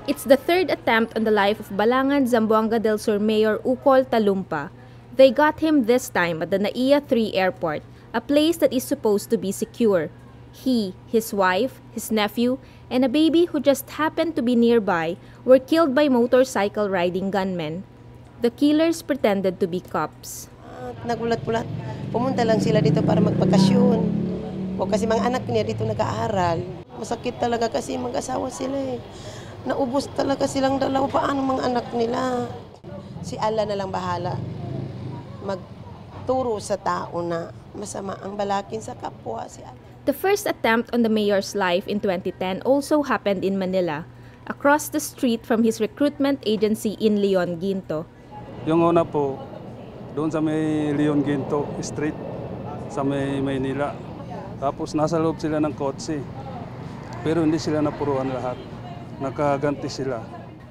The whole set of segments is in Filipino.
It's the third attempt on the life of Balangan, Zamboanga del Sur Mayor Ukol Talumpa. They got him this time at the NAIA 3 airport, a place that is supposed to be secure. He, his wife, his nephew, and a baby who just happened to be nearby were killed by motorcycle riding gunmen. The killers pretended to be cops. Nagulat-gulat. Pumunta lang sila dito para magpakasyon. O kasi mga anak niya dito nag-aaral. Masakit talaga kasi mag-asawa sila eh. Naubos talaga silang dalawa. Paano mga anak nila? Si Allah na lang bahala. Magturo sa tao na masama ang balakin sa kapwa si Allah. The first attempt on the mayor's life in 2010 also happened in Manila, across the street from his recruitment agency in Leon Ginto. Yung una po, doon sa may Leon Ginto Street, sa may Maynila. Tapos nasa loob sila ng kotse, pero hindi sila napuruan lahat. Nakaganti sila.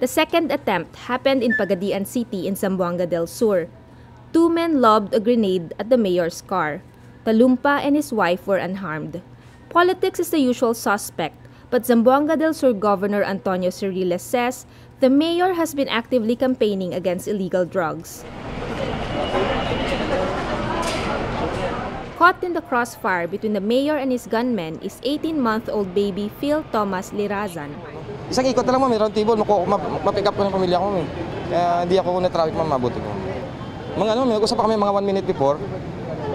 The second attempt happened in Pagadian City in Zamboanga del Sur. Two men lobbed a grenade at the mayor's car. Talumpa and his wife were unharmed. Politics is the usual suspect, but Zamboanga del Sur Governor Antonio Ciriles says the mayor has been actively campaigning against illegal drugs. Caught in the crossfire between the mayor and his gunmen is 18-month-old baby Phil Thomas Lirazan. Isang ikot na lang, ma'am, round table, ma-pick up ko ng pamilya ko, ma'am. Kaya hindi ako na-traffic, ma'am, mabuti ko. Nag-usap pa kami mga 1 minute before.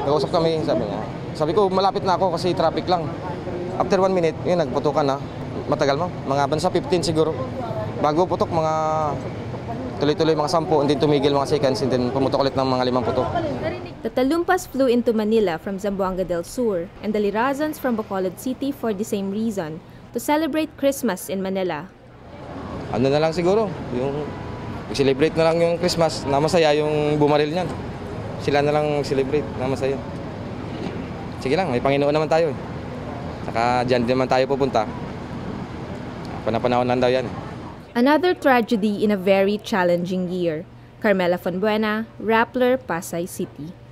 Nag-usap kami, sabi niya. Sabi ko, malapit na ako kasi traffic lang. After 1 minute, yun, nagputukan na. Matagal, ma'am. Mga bansa 15 siguro. Bago putok, mga tuloy-tuloy mga 10, hindi tumigil mga seconds, and then pumutok ulit ng mga 5 putok. The Talumpas flew into Manila from Zamboanga del Sur and the Lirazans from Bacolod City for the same reason, to celebrate Christmas in Manila. Ano na lang siguro, yung celebrate na lang yung Christmas, na masaya yung bumaril niyan. Sila na lang celebrate, na masaya. Sige lang, may Panginoon naman tayo. Saka dyan naman tayo pupunta. Panapanahon lang daw yan. Another tragedy in a very challenging year. Carmela Fonbuena, Rappler, Pasay City.